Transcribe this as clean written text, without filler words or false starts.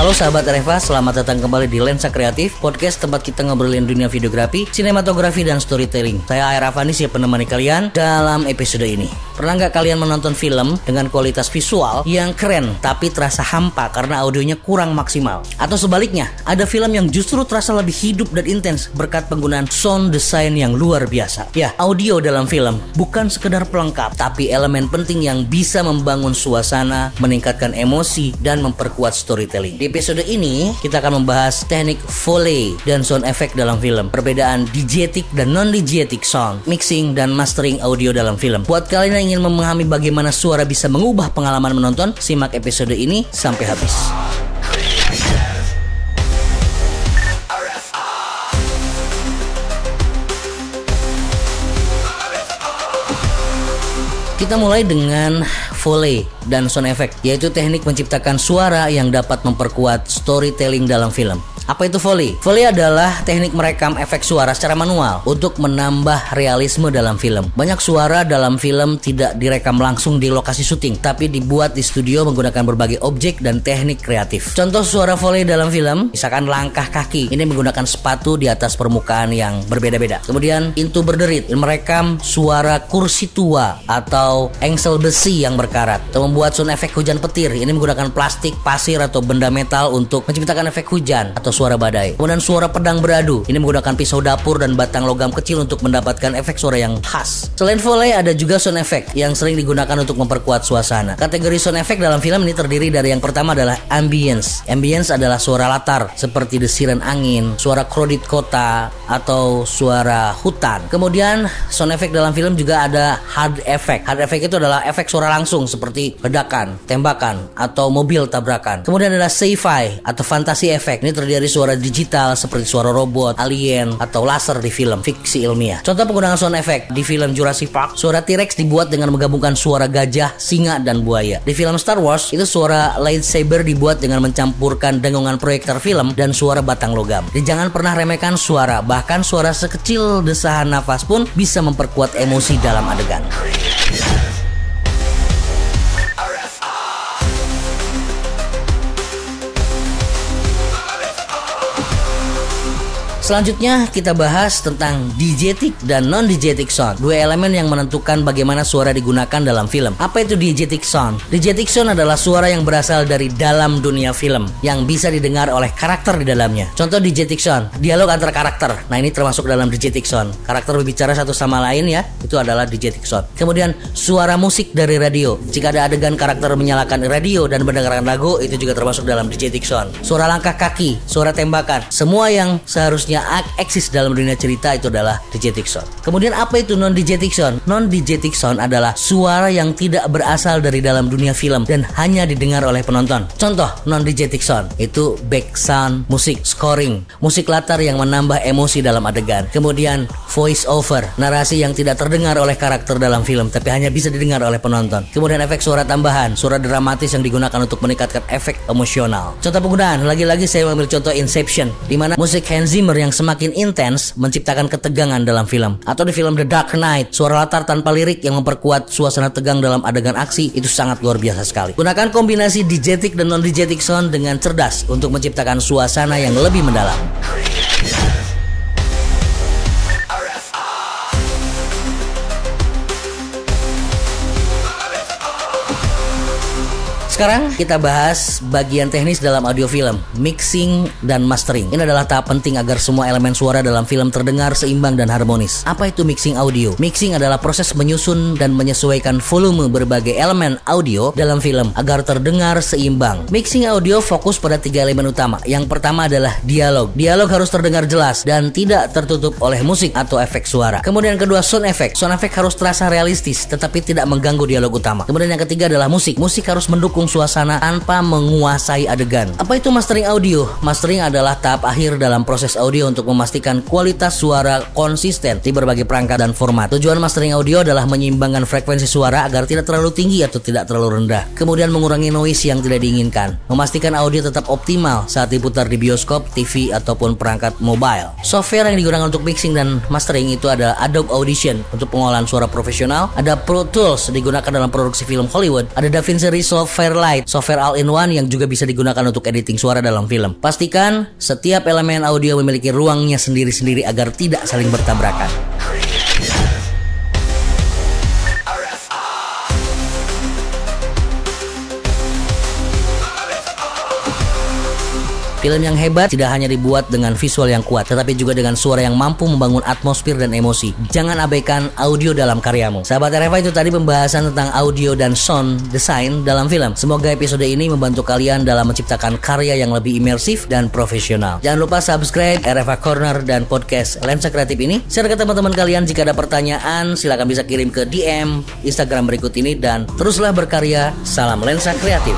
Halo sahabat Reva, selamat datang kembali di Lensa Kreatif, podcast tempat kita ngobrolin dunia videografi, sinematografi, dan storytelling. Saya Air Afani siap menemani kalian dalam episode ini. Pernah nggak kalian menonton film dengan kualitas visual yang keren tapi terasa hampa karena audionya kurang maksimal? Atau sebaliknya, ada film yang justru terasa lebih hidup dan intens berkat penggunaan sound design yang luar biasa. Ya, audio dalam film bukan sekedar pelengkap, tapi elemen penting yang bisa membangun suasana, meningkatkan emosi, dan memperkuat storytelling. Di episode ini, kita akan membahas teknik Foley dan sound effect dalam film, perbedaan diegetic dan non-diegetic sound, mixing dan mastering audio dalam film. Buat kalian yang ingin memahami bagaimana suara bisa mengubah pengalaman menonton, simak episode ini sampai habis. Kita mulai dengan Foley dan sound effect, yaitu teknik menciptakan suara yang dapat memperkuat storytelling dalam film. Apa itu Foley? Foley adalah teknik merekam efek suara secara manual untuk menambah realisme dalam film. Banyak suara dalam film tidak direkam langsung di lokasi syuting, tapi dibuat di studio menggunakan berbagai objek dan teknik kreatif. Contoh suara Foley dalam film, misalkan langkah kaki, ini menggunakan sepatu di atas permukaan yang berbeda-beda. Kemudian Into Berderit merekam suara kursi tua atau engsel besi yang berkarat. Atau membuat sound efek hujan petir, ini menggunakan plastik, pasir, atau benda metal untuk menciptakan efek hujan atau suara badai. Kemudian suara pedang beradu, ini menggunakan pisau dapur dan batang logam kecil untuk mendapatkan efek suara yang khas. Selain Foley, ada juga sound effect yang sering digunakan untuk memperkuat suasana. Kategori sound effect dalam film ini terdiri dari yang pertama adalah ambience. Ambience adalah suara latar seperti desiran angin, suara kredit kota, atau suara hutan. Kemudian sound effect dalam film juga ada hard effect. Hard effect itu adalah efek suara langsung seperti ledakan, tembakan, atau mobil tabrakan. Kemudian ada sci-fi atau fantasy effect. Ini terdiri dari suara digital seperti suara robot, alien, atau laser di film fiksi ilmiah. Contoh penggunaan sound effect di film Jurassic Park, suara T-Rex dibuat dengan menggabungkan suara gajah, singa, dan buaya. Di film Star Wars, itu suara lightsaber dibuat dengan mencampurkan dengungan proyektor film dan suara batang logam. Jadi jangan pernah remehkan suara, bahkan suara sekecil desahan nafas pun bisa memperkuat emosi dalam adegan. Selanjutnya kita bahas tentang diegetic dan non-diegetic sound, dua elemen yang menentukan bagaimana suara digunakan dalam film. Apa itu diegetic sound? Diegetic sound adalah suara yang berasal dari dalam dunia film yang bisa didengar oleh karakter di dalamnya. Contoh diegetic sound, dialog antara karakter. Nah, ini termasuk dalam diegetic sound. Karakter berbicara satu sama lain ya, itu adalah diegetic sound. Kemudian suara musik dari radio. Jika ada adegan karakter menyalakan radio dan mendengarkan lagu, itu juga termasuk dalam diegetic sound. Suara langkah kaki, suara tembakan, semua yang seharusnya eksis dalam dunia cerita itu adalah diegetic sound. Kemudian apa itu non-diegetic sound? Non-diegetic sound adalah suara yang tidak berasal dari dalam dunia film dan hanya didengar oleh penonton. Contoh non-diegetic sound itu back sound, musik scoring, musik latar yang menambah emosi dalam adegan. Kemudian voice over, narasi yang tidak terdengar oleh karakter dalam film tapi hanya bisa didengar oleh penonton. Kemudian efek suara tambahan, suara dramatis yang digunakan untuk meningkatkan efek emosional. Contoh penggunaan, lagi-lagi saya mengambil contoh Inception, di mana musik Hans Zimmer yang semakin intens menciptakan ketegangan dalam film. Atau di film The Dark Knight, suara latar tanpa lirik yang memperkuat suasana tegang dalam adegan aksi itu sangat luar biasa sekali. Gunakan kombinasi diegetic dan non-diegetic sound dengan cerdas untuk menciptakan suasana yang lebih mendalam. Sekarang kita bahas bagian teknis dalam audio film, mixing dan mastering. Ini adalah tahap penting agar semua elemen suara dalam film terdengar seimbang dan harmonis. Apa itu mixing audio? Mixing adalah proses menyusun dan menyesuaikan volume berbagai elemen audio dalam film agar terdengar seimbang. Mixing audio fokus pada 3 elemen utama. Yang pertama adalah dialog. Dialog harus terdengar jelas dan tidak tertutup oleh musik atau efek suara. Kemudian kedua, sound effect. Sound effect harus terasa realistis tetapi tidak mengganggu dialog utama. Kemudian yang ketiga adalah musik. Musik harus mendukung suasana tanpa menguasai adegan. Apa itu mastering audio? Mastering adalah tahap akhir dalam proses audio untuk memastikan kualitas suara konsisten di berbagai perangkat dan format. Tujuan mastering audio adalah menyeimbangkan frekuensi suara agar tidak terlalu tinggi atau tidak terlalu rendah. Kemudian mengurangi noise yang tidak diinginkan. Memastikan audio tetap optimal saat diputar di bioskop, TV, ataupun perangkat mobile. Software yang digunakan untuk mixing dan mastering itu adalah Adobe Audition untuk pengolahan suara profesional, ada Pro Tools digunakan dalam produksi film Hollywood, ada DaVinci Resolve Silverlight, software all-in-one yang juga bisa digunakan untuk editing suara dalam film. Pastikan setiap elemen audio memiliki ruangnya sendiri-sendiri agar tidak saling bertabrakan. Film yang hebat tidak hanya dibuat dengan visual yang kuat, tetapi juga dengan suara yang mampu membangun atmosfer dan emosi. Jangan abaikan audio dalam karyamu. Sahabat RFA, itu tadi pembahasan tentang audio dan sound design dalam film. Semoga episode ini membantu kalian dalam menciptakan karya yang lebih imersif dan profesional. Jangan lupa subscribe RFA Corner dan podcast Lensa Kreatif ini. Share ke teman-teman kalian. Jika ada pertanyaan, silakan bisa kirim ke DM Instagram berikut ini. Dan teruslah berkarya. Salam Lensa Kreatif.